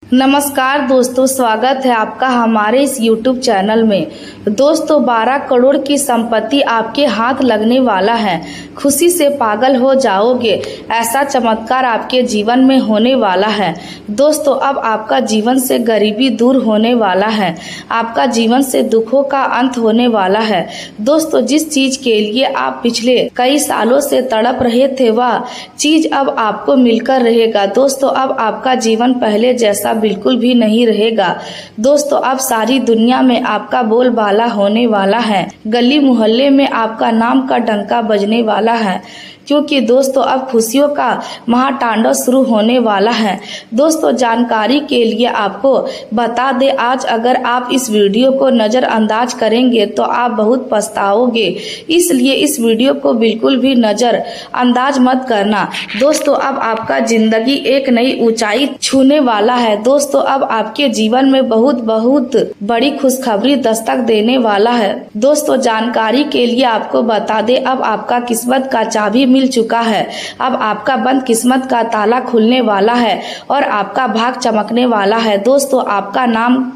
नमस्कार दोस्तों, स्वागत है आपका हमारे इस YouTube चैनल में। दोस्तों 12 करोड़ की संपत्ति आपके हाथ लगने वाला है। खुशी से पागल हो जाओगे, ऐसा चमत्कार आपके जीवन में होने वाला है। दोस्तों अब आपका जीवन से गरीबी दूर होने वाला है, आपका जीवन से दुखों का अंत होने वाला है। दोस्तों जिस चीज के लिए आप पिछले कई सालों से तड़प रहे थे वह चीज अब आपको मिलकर रहेगा। दोस्तों अब आपका जीवन पहले जैसा बिल्कुल भी नहीं रहेगा। दोस्तों अब सारी दुनिया में आपका बोलबाला होने वाला है, गली मोहल्ले में आपका नाम का डंका बजने वाला है, क्योंकि दोस्तों अब खुशियों का महातांडव शुरू होने वाला है। दोस्तों जानकारी के लिए आपको बता दें, आज अगर आप इस वीडियो को नज़रअंदाज करेंगे तो आप बहुत पछताओगे, इसलिए इस वीडियो को बिल्कुल भी नज़रअंदाज मत करना। दोस्तों अब आपका जिंदगी एक नई ऊंचाई छूने वाला है। दोस्तों अब आपके जीवन में बहुत बड़ी खुशखबरी दस्तक देने वाला है। दोस्तों जानकारी के लिए आपको बता दें, अब आपका किस्मत का चाबी मिल चुका है। अब आपका बंद किस्मत का ताला खुलने वाला है और आपका भाग चमकने वाला है। दोस्तों आपका नाम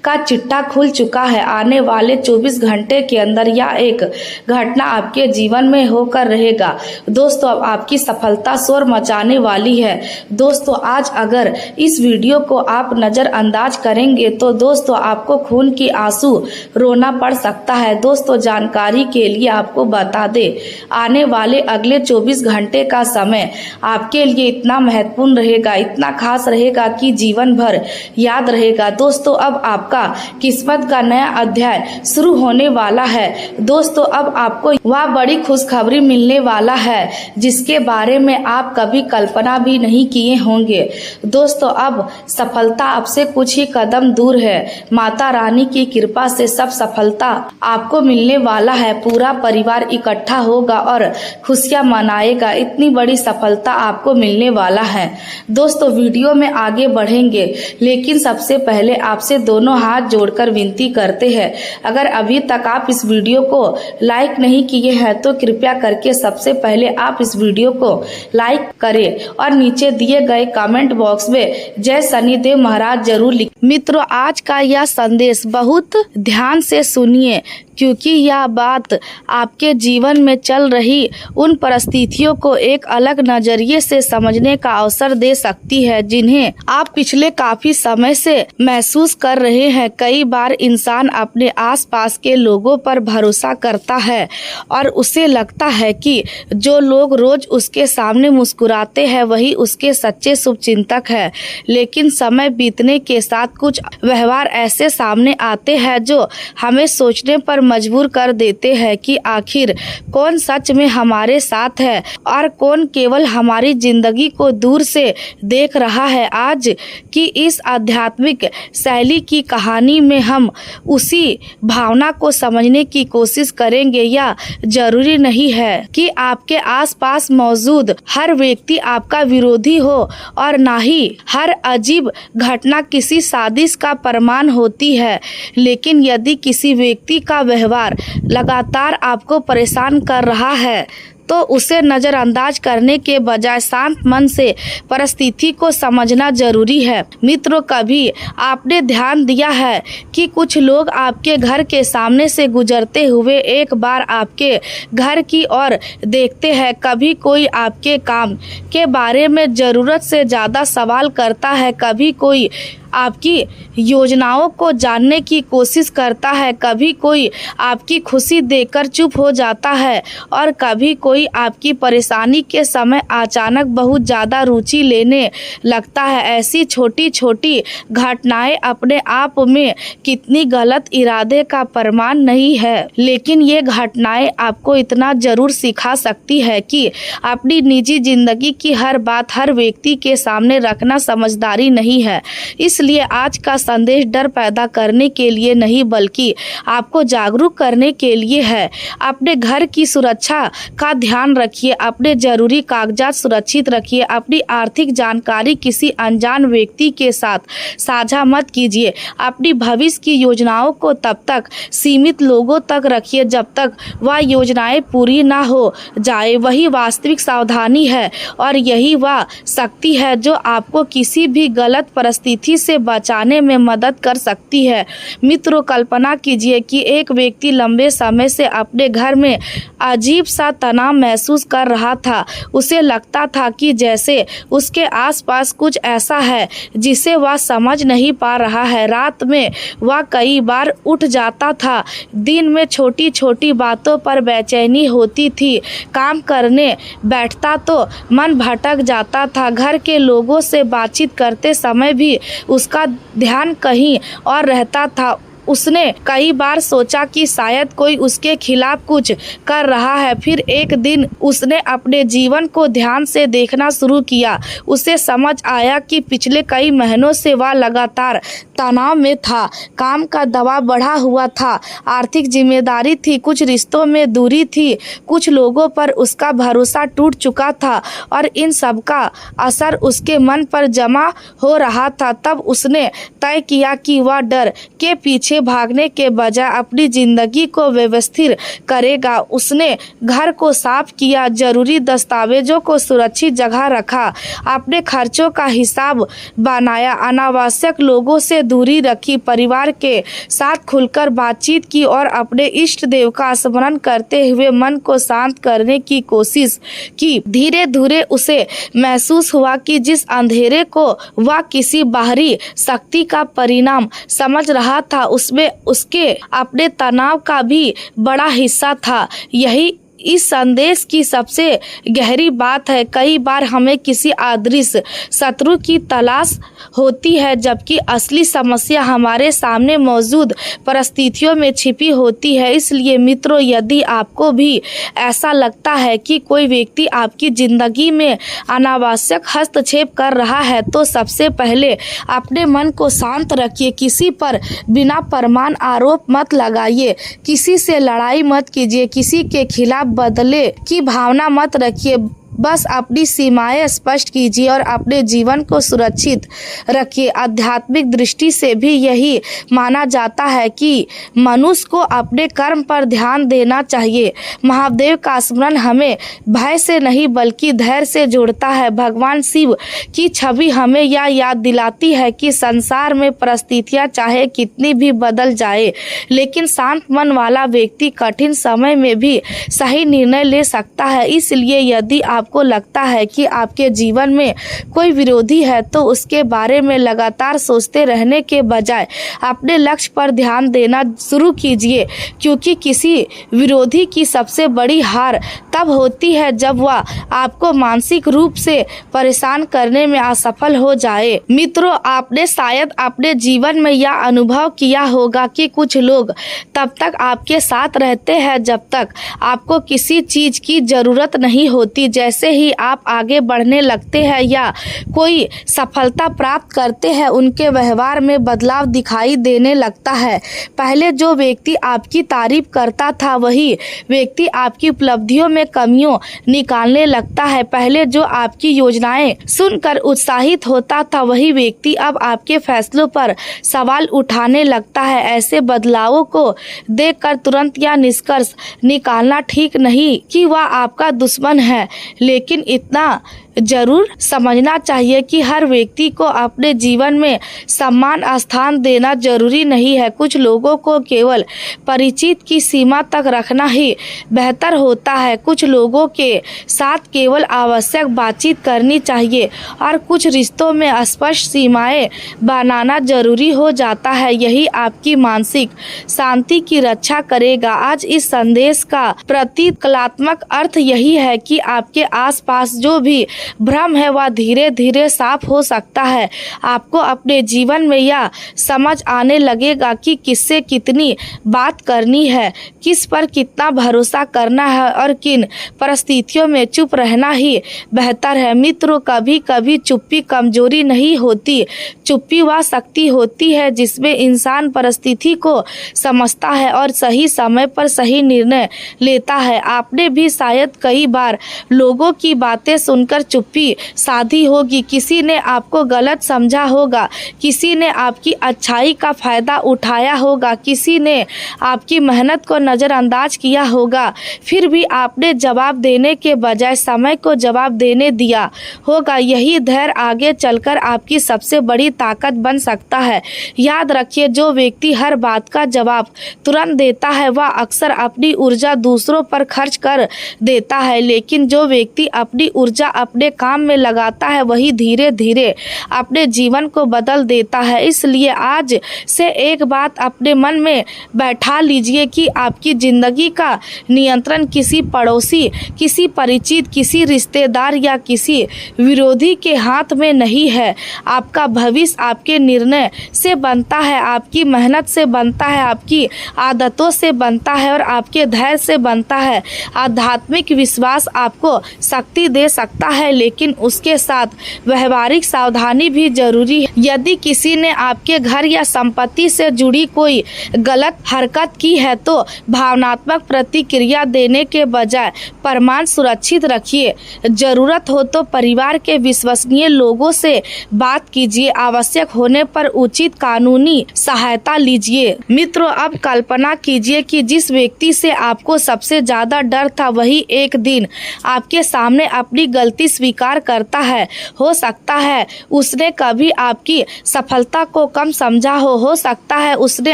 का चिट्ठा खुल चुका है। आने वाले 24 घंटे के अंदर यह एक घटना आपके जीवन में होकर रहेगा। दोस्तों अब आपकी सफलता शोर मचाने वाली है। दोस्तों आज अगर इस वीडियो को आप नज़रअंदाज करेंगे तो दोस्तों आपको खून की आंसू रोना पड़ सकता है। दोस्तों जानकारी के लिए आपको बता दें, आने वाले अगले 24 घंटे का समय आपके लिए इतना महत्वपूर्ण रहेगा, इतना खास रहेगा कि जीवन भर याद रहेगा। दोस्तों अब आपका किस्मत का नया अध्याय शुरू होने वाला है। दोस्तों अब आपको वह बड़ी खुशखबरी मिलने वाला है जिसके बारे में आप कभी कल्पना भी नहीं किए होंगे। दोस्तों अब सफलता आपसे कुछ ही कदम दूर है। माता रानी की कृपा से सब सफलता आपको मिलने वाला है। पूरा परिवार इकट्ठा होगा और खुशियां मनाएगा। इतनी बड़ी सफलता आपको मिलने वाला है। दोस्तों वीडियो में आगे बढ़ेंगे, लेकिन सबसे पहले आपसे दोनों हाथ जोड़कर विनती करते हैं, अगर अभी तक आप इस वीडियो को लाइक नहीं किए हैं तो कृपया करके सबसे पहले आप इस वीडियो को लाइक करें और नीचे दिए गए कमेंट बॉक्स में जय शनिदेव महाराज जरूर लिखें। मित्रों आज का यह संदेश बहुत ध्यान से सुनिए, क्योंकि यह बात आपके जीवन में चल रही उन परिस्थितियों को एक अलग नजरिए से समझने का अवसर दे सकती है जिन्हें आप पिछले काफी समय से महसूस कर रहे हैं। कई बार इंसान अपने आसपास के लोगों पर भरोसा करता है और उसे लगता है कि जो लोग रोज उसके सामने मुस्कुराते हैं वही उसके सच्चे शुभचिंतक है। लेकिन समय बीतने के साथ कुछ व्यवहार ऐसे सामने आते हैं जो हमें सोचने पर मजबूर कर देते हैं कि आखिर कौन सच में हमारे साथ है और कौन केवल हमारी जिंदगी को दूर से देख रहा है। आज की इस आध्यात्मिक शैली की कहानी में हम उसी भावना को समझने की कोशिश करेंगे। यह जरूरी नहीं है कि आपके आसपास मौजूद हर व्यक्ति आपका विरोधी हो और ना ही हर अजीब घटना किसी साजिश का प्रमाण होती है। लेकिन यदि किसी व्यक्ति का व्यवहार लगातार आपको परेशान कर रहा है तो उसे नज़रअंदाज करने के बजाय शांत मन से परिस्थिति को समझना जरूरी है। मित्रों कभी आपने ध्यान दिया है कि कुछ लोग आपके घर के सामने से गुजरते हुए एक बार आपके घर की ओर देखते हैं। कभी कोई आपके काम के बारे में ज़रूरत से ज़्यादा सवाल करता है, कभी कोई आपकी योजनाओं को जानने की कोशिश करता है, कभी कोई आपकी खुशी देखकर चुप हो जाता है और कभी कोई आपकी परेशानी के समय अचानक बहुत ज़्यादा रुचि लेने लगता है। ऐसी छोटी छोटी घटनाएं अपने आप में कितनी गलत इरादे का प्रमाण नहीं है, लेकिन ये घटनाएं आपको इतना जरूर सिखा सकती है कि अपनी निजी जिंदगी की हर बात हर व्यक्ति के सामने रखना समझदारी नहीं है। इसलिए आज का संदेश डर पैदा करने के लिए नहीं बल्कि आपको जागरूक करने के लिए है। अपने घर की सुरक्षा का ध्यान रखिए, अपने जरूरी कागजात सुरक्षित रखिए, अपनी आर्थिक जानकारी किसी अनजान व्यक्ति के साथ साझा मत कीजिए, अपनी भविष्य की योजनाओं को तब तक सीमित लोगों तक रखिए जब तक वह योजनाएं पूरी ना हो जाए। वही वास्तविक सावधानी है और यही वह शक्ति है जो आपको किसी भी गलत परिस्थिति से से बचाने में मदद कर सकती है। मित्रों, कल्पना कीजिए कि एक व्यक्ति लंबे समय से अपने घर में अजीब सा तनाव महसूस कर रहा था। उसे लगता था कि जैसे उसके आसपास कुछ ऐसा है जिसे वह समझ नहीं पा रहा है। रात में वह कई बार उठ जाता था। दिन में छोटी छोटी बातों पर बेचैनी होती थी। काम करने बैठता तो मन भटक जाता था। घर के लोगों से बातचीत करते समय भी उसका ध्यान कहीं और रहता था। उसने कई बार सोचा कि शायद कोई उसके खिलाफ कुछ कर रहा है। फिर एक दिन उसने अपने जीवन को ध्यान से देखना शुरू किया। उसे समझ आया कि पिछले कई महीनों से वह लगातार तनाव में था। काम का दबाव बढ़ा हुआ था, आर्थिक जिम्मेदारी थी, कुछ रिश्तों में दूरी थी, कुछ लोगों पर उसका भरोसा टूट चुका था और इन सब का असर उसके मन पर जमा हो रहा था। तब उसने तय किया कि वह डर के पीछे भागने के बजाय अपनी जिंदगी को व्यवस्थित करेगा। उसने घर को साफ किया, जरूरी दस्तावेजों को सुरक्षित जगह रखा, अपने खर्चों का हिसाब बनाया, अनावश्यक लोगों से दूरी रखी, परिवार के साथ खुलकर बातचीत की और अपने इष्ट देव का स्मरण करते हुए मन को शांत करने की कोशिश की। धीरे धीरे उसे महसूस हुआ कि जिस अंधेरे को वह किसी बाहरी शक्ति का परिणाम समझ रहा था, उसमें उसके अपने तनाव का भी बड़ा हिस्सा था। यही इस संदेश की सबसे गहरी बात है। कई बार हमें किसी अदृश्य शत्रु की तलाश होती है, जबकि असली समस्या हमारे सामने मौजूद परिस्थितियों में छिपी होती है। इसलिए मित्रों, यदि आपको भी ऐसा लगता है कि कोई व्यक्ति आपकी जिंदगी में अनावश्यक हस्तक्षेप कर रहा है, तो सबसे पहले अपने मन को शांत रखिए। किसी पर बिना प्रमाण आरोप मत लगाइए, किसी से लड़ाई मत कीजिए, किसी के खिलाफ बदले की भावना मत रखिए। बस अपनी सीमाएं स्पष्ट कीजिए और अपने जीवन को सुरक्षित रखिए। आध्यात्मिक दृष्टि से भी यही माना जाता है कि मनुष्य को अपने कर्म पर ध्यान देना चाहिए। महादेव का स्मरण हमें भय से नहीं बल्कि धैर्य से जोड़ता है। भगवान शिव की छवि हमें यह याद दिलाती है कि संसार में परिस्थितियां चाहे कितनी भी बदल जाए, लेकिन शांत मन वाला व्यक्ति कठिन समय में भी सही निर्णय ले सकता है। इसलिए यदि आपको लगता है कि आपके जीवन में कोई विरोधी है, तो उसके बारे में लगातार सोचते रहने के बजाय अपने लक्ष्य पर ध्यान देना शुरू कीजिए, क्योंकि किसी विरोधी की सबसे बड़ी हार तब होती है जब वह आपको मानसिक रूप से परेशान करने में असफल हो जाए। मित्रों, आपने शायद अपने जीवन में यह अनुभव किया होगा कि कुछ लोग तब तक आपके साथ रहते हैं जब तक आपको किसी चीज की जरूरत नहीं होती। जैसे ही आप आगे बढ़ने लगते हैं या कोई सफलता प्राप्त करते हैं, उनके व्यवहार में बदलाव दिखाई देने लगता है। पहले जो व्यक्ति आपकी तारीफ करता था, वही व्यक्ति आपकी उपलब्धियों में कमियों निकालने लगता है। पहले जो आपकी योजनाएं सुनकर उत्साहित होता था, वही व्यक्ति अब आपके फैसलों पर सवाल उठाने लगता है। ऐसे बदलावों को देखकर तुरंत यह निष्कर्ष निकालना ठीक नहीं कि वह आपका दुश्मन है, लेकिन इतना जरूर समझना चाहिए कि हर व्यक्ति को अपने जीवन में सम्मान स्थान देना जरूरी नहीं है। कुछ लोगों को केवल परिचित की सीमा तक रखना ही बेहतर होता है। कुछ लोगों के साथ केवल आवश्यक बातचीत करनी चाहिए और कुछ रिश्तों में स्पष्ट सीमाएं बनाना जरूरी हो जाता है। यही आपकी मानसिक शांति की रक्षा करेगा। आज इस संदेश का प्रतीकात्मक अर्थ यही है कि आपके आसपास जो भी भ्रम है वह धीरे धीरे साफ हो सकता है। आपको अपने जीवन में यह समझ आने लगेगा कि किससे कितनी बात करनी है, किस पर कितना भरोसा करना है और किन परिस्थितियों में चुप रहना ही बेहतर है। मित्रों, कभी कभी चुप्पी कमजोरी नहीं होती, चुप्पी वह शक्ति होती है जिसमें इंसान परिस्थिति को समझता है और सही समय पर सही निर्णय लेता है। आपने भी शायद कई बार लोगों की बातें सुनकर चुप्पी साधी होगी, किसी ने आपको गलत समझा होगा, किसी ने आपकी अच्छाई का फायदा उठाया होगा, किसी ने आपकी मेहनत को नज़रअंदाज किया होगा, फिर भी आपने जवाब देने के बजाय समय को जवाब देने दिया होगा। यही धैर्य आगे चलकर आपकी सबसे बड़ी ताकत बन सकता है। याद रखिए, जो व्यक्ति हर बात का जवाब तुरंत देता है वह अक्सर अपनी ऊर्जा दूसरों पर खर्च कर देता है, लेकिन जो व्यक्ति अपनी ऊर्जा अपने काम में लगाता है वही धीरे धीरे अपने जीवन को बदल देता है। इसलिए आज से एक बात अपने मन में बैठा लीजिए कि आपकी जिंदगी का नियंत्रण किसी पड़ोसी, किसी परिचित, किसी रिश्तेदार या किसी विरोधी के हाथ में नहीं है। आपका भविष्य आपके निर्णय से बनता है, आपकी मेहनत से बनता है, आपकी आदतों से बनता है और आपके धैर्य से बनता है। आध्यात्मिक विश्वास आपको शक्ति दे सकता है, लेकिन उसके साथ व्यवहारिक सावधानी भी जरूरी है। यदि किसी ने आपके घर या संपत्ति से जुड़ी कोई गलत हरकत की है तो भावनात्मक प्रतिक्रिया देने के बजाय प्रमाण सुरक्षित रखिए। जरूरत हो तो परिवार के विश्वसनीय लोगों से बात कीजिए, आवश्यक होने पर उचित कानूनी सहायता लीजिए। मित्रों, अब कल्पना कीजिए कि जिस व्यक्ति से आपको सबसे ज्यादा डर था वही एक दिन आपके सामने अपनी गलती स्वीकार करता है। हो सकता है उसने कभी आपकी सफलता को कम समझा हो सकता है उसने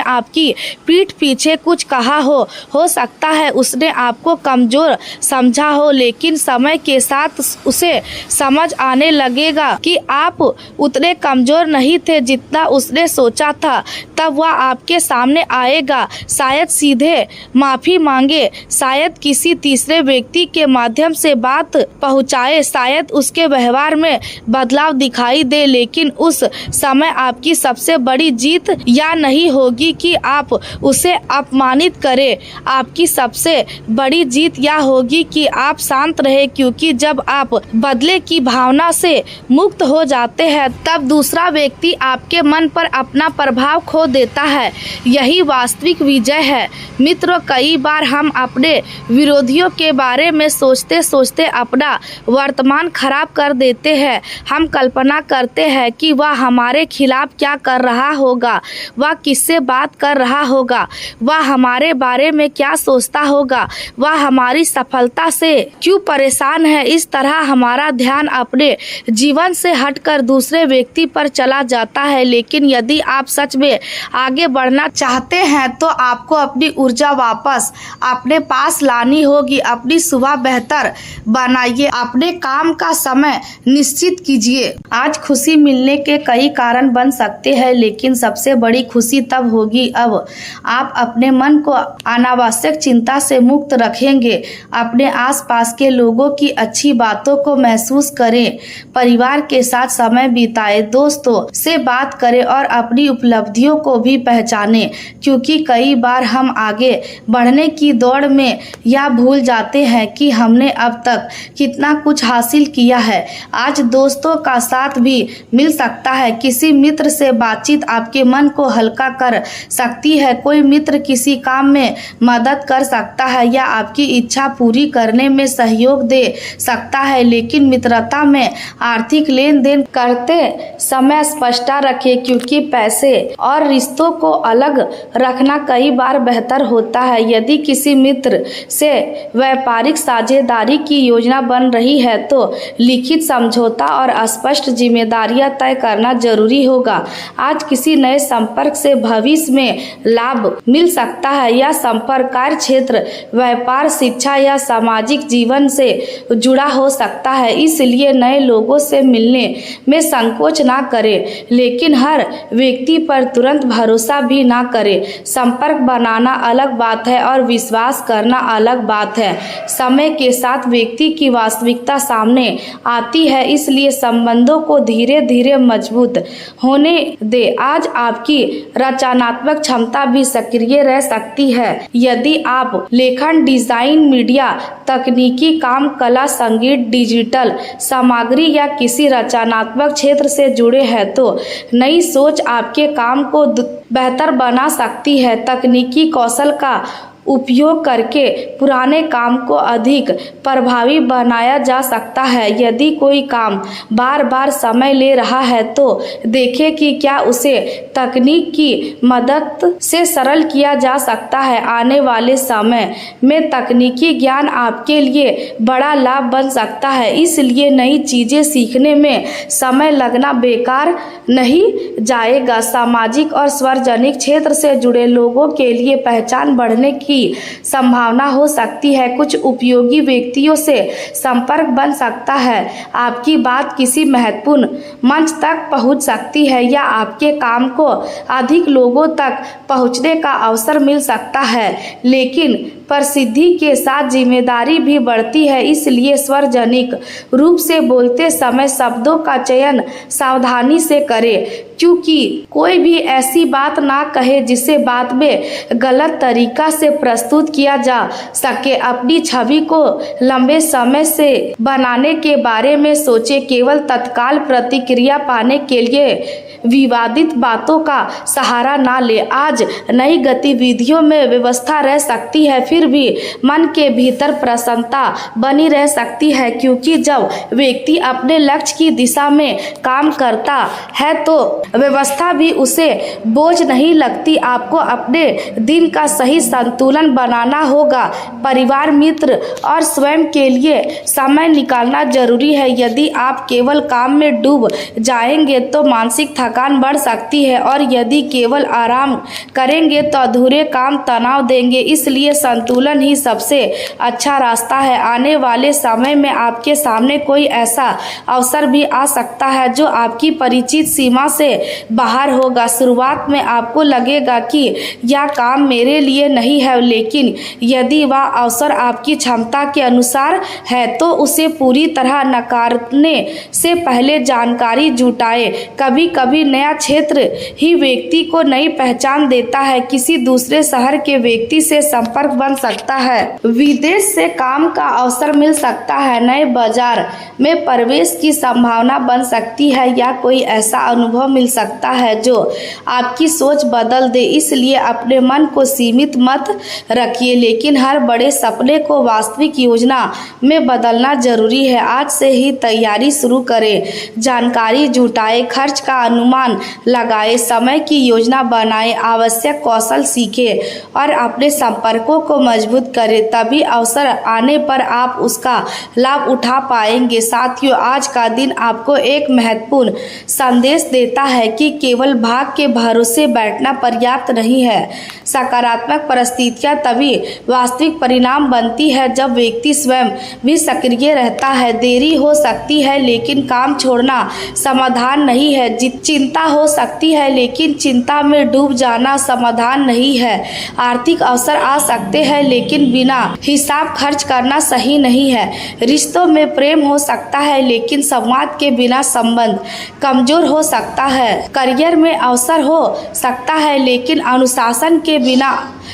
आपकी पीठ पीछे कुछ कहा हो सकता है उसने आपको कमजोर समझा हो, लेकिन समय के साथ उसे समझ आने लगेगा कि आप उतने कमजोर नहीं थे जितना उसने सोचा था। तब वह आपके सामने आएगा, शायद सीधे माफी मांगे, शायद किसी तीसरे व्यक्ति के माध्यम से बात पहुंचाए, शायद उसके व्यवहार में बदलाव दिखाई दे, लेकिन उस समय आपकी सबसे बड़ी जीत यह नहीं होगी कि आप उसे अपमानित करें, आपकी सबसे बड़ी जीत यह होगी कि आप शांत रहे, क्योंकि जब आप बदले की भावना से मुक्त हो जाते हैं तब दूसरा व्यक्ति आपके मन पर अपना प्रभाव खो देता है। यही वास्तविक विजय है। मित्रों, कई बार हम अपने विरोधियों के बारे में सोचते सोचते अपना वर्तमान खराब कर देते हैं। हम कल्पना करते हैं कि वह हमारे खिलाफ क्या कर रहा होगा, वह किससे बात कर रहा होगा, वह हमारे बारे में क्या सोचता होगा, वह हमारी सफलता से क्यों परेशान है। इस तरह हमारा ध्यान अपने जीवन से हटकर दूसरे व्यक्ति पर चला जाता है। लेकिन यदि आप सच में आगे बढ़ना चाहते हैं तो आपको अपनी ऊर्जा वापस अपने पास लानी होगी। अपनी सुबह बेहतर बनाइए, अपने काम का समय निश्चित कीजिए। आज खुशी मिलने के कई कारण बन सकते हैं, लेकिन सबसे बड़ी खुशी तब होगी अब आप अपने मन को अनावश्यक चिंता से मुक्त रखेंगे, अपने आसपास के लोगों की अच्छी बातों को महसूस करें, परिवार के साथ समय बिताएं, दोस्तों से बात करें और अपनी उपलब्धियों को भी पहचानें, क्योंकि कई बार हम आगे बढ़ने की दौड़ में यह भूल जाते हैं कि हमने अब तक कितना कुछ हासिल किया है। आज दोस्तों का साथ भी मिल सकता है, किसी मित्र से बातचीत आपके मन को हल्का कर सकती है, कोई मित्र किसी काम में मदद कर सकता है या आपकी इच्छा पूरी करने में सहयोग दे सकता है, लेकिन मित्रता में आर्थिक लेन देन करते समय स्पष्टता रखें, क्योंकि पैसे और रिश्तों को अलग रखना कई बार बेहतर होता है। यदि किसी मित्र से व्यापारिक साझेदारी की योजना बन रही है तो लिखित समझौता और स्पष्ट जिम्मेदारियां तय करना जरूरी होगा। आज किसी नए संपर्क से भविष्य में लाभ मिल सकता है। यह संपर्क कार्य क्षेत्र, व्यापार, शिक्षा या सामाजिक जीवन से जुड़ा हो सकता है, इसलिए नए लोगों से मिलने में संकोच ना करें, लेकिन हर व्यक्ति पर तुरंत भरोसा भी ना करें। संपर्क बनाना अलग बात है और विश्वास करना अलग बात है। समय के साथ व्यक्ति की वास्तविकता सामने आती है, इसलिए संबंधों को धीरे धीरे मजबूत होने दे। आज आपकी रचनात्मक क्षमता भी सक्रिय रह सकती है। यदि आप लेखन, डिजाइन, मीडिया, तकनीकी काम, कला, संगीत, डिजिटल सामग्री या किसी रचनात्मक क्षेत्र से जुड़े हैं तो नई सोच आपके काम को बेहतर बना सकती है। तकनीकी कौशल का उपयोग करके पुराने काम को अधिक प्रभावी बनाया जा सकता है। यदि कोई काम बार बार समय ले रहा है तो देखें कि क्या उसे तकनीक की मदद से सरल किया जा सकता है। आने वाले समय में तकनीकी ज्ञान आपके लिए बड़ा लाभ बन सकता है, इसलिए नई चीजें सीखने में समय लगना बेकार नहीं जाएगा। सामाजिक और सार्वजनिक क्षेत्र से जुड़े लोगों के लिए पहचान बढ़ने की संभावना हो सकती है। कुछ उपयोगी व्यक्तियों से संपर्क बन सकता है। आपकी बात किसी महत्वपूर्ण मंच तक पहुंच सकती है या आपके काम को अधिक लोगों तक पहुंचने का अवसर मिल सकता है। लेकिन प्रसिद्धि के साथ जिम्मेदारी भी बढ़ती है, इसलिए सार्वजनिक रूप से बोलते समय शब्दों का चयन सावधानी से करें, क्योंकि कोई भी ऐसी बात ना कहे जिसे बाद में गलत तरीका से प्रस्तुत किया जा सके। अपनी छवि को लंबे समय से बनाने के बारे में सोचें, केवल तत्काल प्रतिक्रिया पाने के लिए विवादित बातों का सहारा ना ले। आज नई गतिविधियों में व्यवस्था रह सकती है, फिर भी मन के भीतर प्रसन्नता बनी रह सकती है, क्योंकि जब व्यक्ति अपने लक्ष्य की दिशा में काम करता है तो व्यवस्था भी उसे बोझ नहीं लगती। आपको अपने दिन का सही संतुलन बनाना होगा। परिवार, मित्र और स्वयं के लिए समय निकालना जरूरी है। यदि आप केवल काम में डूब जाएंगे तो मानसिक थकान बढ़ सकती है, और यदि केवल आराम करेंगे तो अधूरे काम तनाव देंगे। इसलिए संतुलन ही सबसे अच्छा रास्ता है। आने वाले समय में आपके सामने कोई ऐसा अवसर भी आ सकता है जो आपकी परिचित सीमा से बाहर होगा। शुरुआत में आपको लगेगा कि यह काम मेरे लिए नहीं है, लेकिन यदि वह अवसर आपकी क्षमता के अनुसार है तो उसे पूरी तरह नकारने से पहले जानकारी जुटाएं। कभी कभी नया क्षेत्र ही व्यक्ति को नई पहचान देता है। किसी दूसरे शहर के व्यक्ति से संपर्क बन सकता है, विदेश से काम का अवसर मिल सकता है, नए बाजार में प्रवेश की संभावना बन सकती है या कोई ऐसा अनुभव मिल सकता है जो आपकी सोच बदल दे। इसलिए अपने मन को सीमित मत रखिए, लेकिन हर बड़े सपने को वास्तविक योजना में बदलना जरूरी है। आज से ही तैयारी शुरू करें, जानकारी जुटाएं, खर्च का अनुमान लगाएं, समय की योजना बनाएं, आवश्यक कौशल सीखें और अपने संपर्कों को मजबूत करें। तभी अवसर आने पर आप उसका लाभ उठा पाएंगे। साथियों, आज का दिन आपको एक महत्वपूर्ण संदेश देता है कि केवल भाग्य के भरोसे बैठना पर्याप्त नहीं है। सकारात्मक परिस्थितियां तभी वास्तविक परिणाम बनती है जब व्यक्ति स्वयं भी सक्रिय रहता है। देरी हो सकती है लेकिन काम छोड़ना समाधान नहीं है। चिंता हो सकती है लेकिन चिंता में डूब जाना समाधान नहीं है। आर्थिक अवसर आ सकते हैं लेकिन बिना हिसाब खर्च करना सही नहीं है। रिश्तों में प्रेम हो सकता है लेकिन संवाद के बिना संबंध कमजोर हो सकता है। करियर में अवसर हो सकता है लेकिन अनुशासन के बिना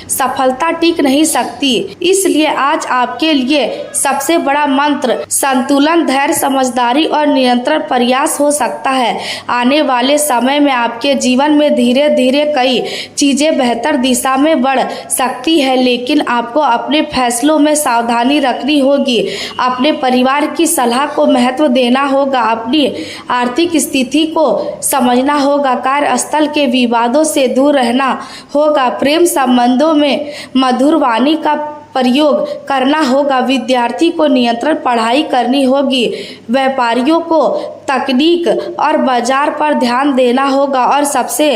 सफलता टिक नहीं सकती। इसलिए आज आपके लिए सबसे बड़ा मंत्र संतुलन, धैर्य, समझदारी और निरंतर प्रयास हो सकता है। आने वाले समय में आपके जीवन में धीरे धीरे कई चीजें बेहतर दिशा में बढ़ सकती है, लेकिन आपको अपने फैसलों में सावधानी रखनी होगी। अपने परिवार की सलाह को महत्व देना होगा, अपनी आर्थिक स्थिति को समझना होगा, कार्यस्थल के विवादों से दूर रहना होगा, प्रेम संबंधों में मधुर वाणी का प्रयोग करना होगा, विद्यार्थी को नियंत्रण पढ़ाई करनी होगी, व्यापारियों को तकनीक और बाजार पर ध्यान देना होगा और सबसे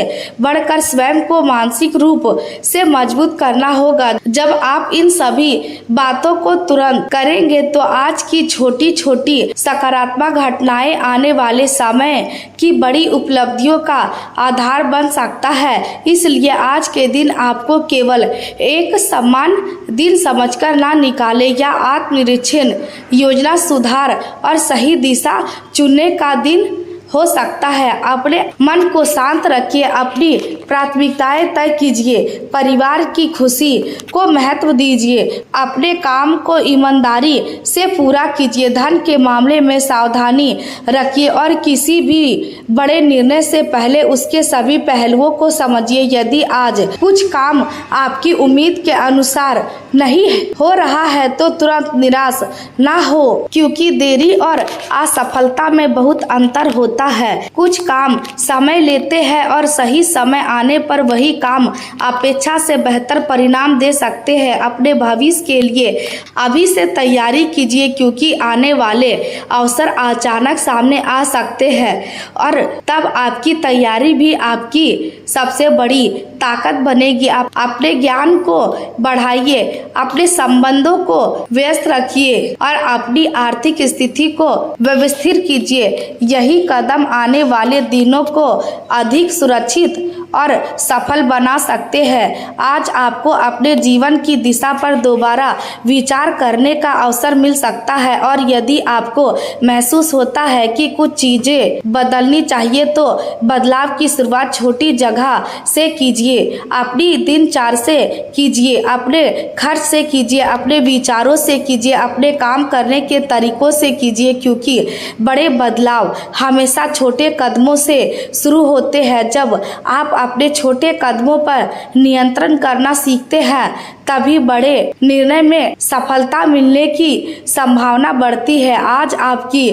बढ़कर स्वयं को मानसिक रूप से मजबूत करना होगा। जब आप इन सभी बातों को तुरंत करेंगे तो आज की छोटी छोटी सकारात्मक घटनाएं आने वाले समय की बड़ी उपलब्धियों का आधार बन सकता है। इसलिए आज के दिन आपको केवल एक समान दिन समझकर ना निकाले या आत्मनिरीक्षण, योजना, सुधार और सही दिशा चुनने का दिन हो सकता है। अपने मन को शांत रखिए, अपनी प्राथमिकताएं तय कीजिए, परिवार की खुशी को महत्व दीजिए, अपने काम को ईमानदारी से पूरा कीजिए, धन के मामले में सावधानी रखिए और किसी भी बड़े निर्णय से पहले उसके सभी पहलुओं को समझिए। यदि आज कुछ काम आपकी उम्मीद के अनुसार नहीं हो रहा है तो तुरंत निराश ना हो, क्योंकि देरी और असफलता में बहुत अंतर होता है। कुछ काम समय लेते हैं और सही समय आने पर वही काम अपेक्षा से बेहतर परिणाम दे सकते हैं। अपने भविष्य के लिए अभी से तैयारी कीजिए, क्योंकि आने वाले अवसर अचानक सामने आ सकते हैं और तब आपकी तैयारी भी आपकी सबसे बड़ी ताकत बनेगी। आप अपने ज्ञान को बढ़ाइए, अपने संबंधों को व्यस्त रखिए और अपनी आर्थिक स्थिति को व्यवस्थित कीजिए। यही कदम आने वाले दिनों को अधिक सुरक्षित और सफल बना सकते हैं। आज आपको अपने जीवन की दिशा पर दोबारा विचार करने का अवसर मिल सकता है और यदि आपको महसूस होता है कि कुछ चीजें बदलनी चाहिए तो बदलाव की शुरुआत छोटी जगह से कीजिए। अपनी दिनचर्या से कीजिए, अपने खर्च से कीजिए, अपने विचारों से कीजिए, अपने काम करने के तरीकों से कीजिए, क्योंकि बड़े बदलाव हमेशा छोटे कदमों से शुरू होते हैं। जब आप अपने छोटे कदमों पर नियंत्रण करना सीखते हैं तभी बड़े निर्णय में सफलता मिलने की संभावना बढ़ती है। आज आपकी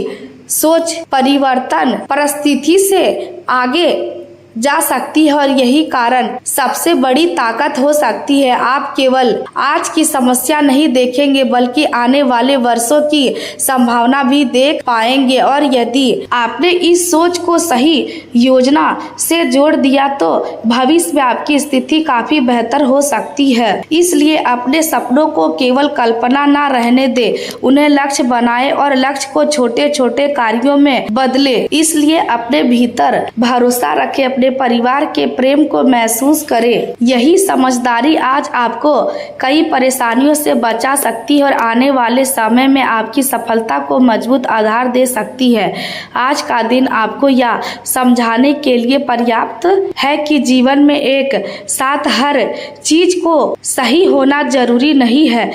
सोच परिवर्तन परिस्थिति से आगे जा सकती है और यही कारण सबसे बड़ी ताकत हो सकती है। आप केवल आज की समस्या नहीं देखेंगे बल्कि आने वाले वर्षों की संभावना भी देख पाएंगे और यदि आपने इस सोच को सही योजना से जोड़ दिया तो भविष्य में आपकी स्थिति काफी बेहतर हो सकती है। इसलिए अपने सपनों को केवल कल्पना ना रहने दे, उन्हें लक्ष्य बनाए और लक्ष्य को छोटे छोटे कार्यों में बदले। इसलिए अपने भीतर भरोसा रखें, अपने परिवार के प्रेम को महसूस करें। यही समझदारी आज आपको कई परेशानियों से बचा सकती है और आने वाले समय में आपकी सफलता को मजबूत आधार दे सकती है। आज का दिन आपको यह समझाने के लिए पर्याप्त है कि जीवन में एक साथ हर चीज को सही होना जरूरी नहीं है।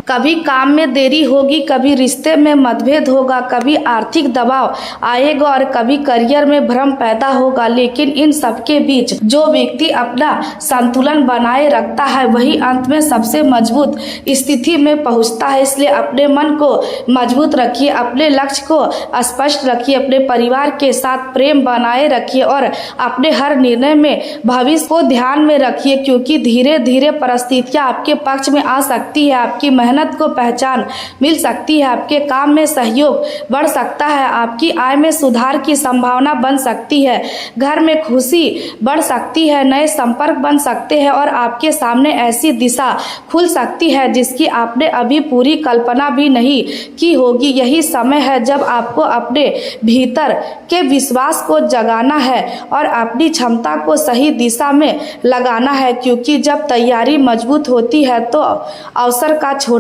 कभी काम में देरी होगी, कभी रिश्ते में मतभेद होगा, कभी आर्थिक दबाव आएगा और कभी करियर में भ्रम पैदा होगा, लेकिन इन सबके बीच जो व्यक्ति अपना संतुलन बनाए रखता है वही अंत में सबसे मजबूत स्थिति में पहुंचता है। इसलिए अपने मन को मजबूत रखिए, अपने लक्ष्य को स्पष्ट रखिए, अपने परिवार के साथ प्रेम बनाए रखिए और अपने हर निर्णय में भविष्य को ध्यान में रखिए, क्योंकि धीरे धीरे परिस्थितियां आपके पक्ष में आ सकती है। आपकी मेहनत को पहचान मिल सकती है, आपके काम में सहयोग बढ़ सकता है, आपकी आय में सुधार की संभावना बन सकती है, घर में खुशी बढ़ सकती है, नए संपर्क बन सकते हैं और आपके सामने ऐसी दिशा खुल सकती है जिसकी आपने अभी पूरी कल्पना भी नहीं की होगी। यही समय है जब आपको अपने भीतर के विश्वास को जगाना है और अपनी क्षमता को सही दिशा में लगाना है, क्योंकि जब तैयारी मजबूत होती है तो अवसर का छोटा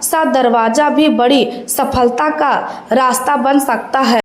सा दरवाजा भी बड़ी सफलता का रास्ता बन सकता है।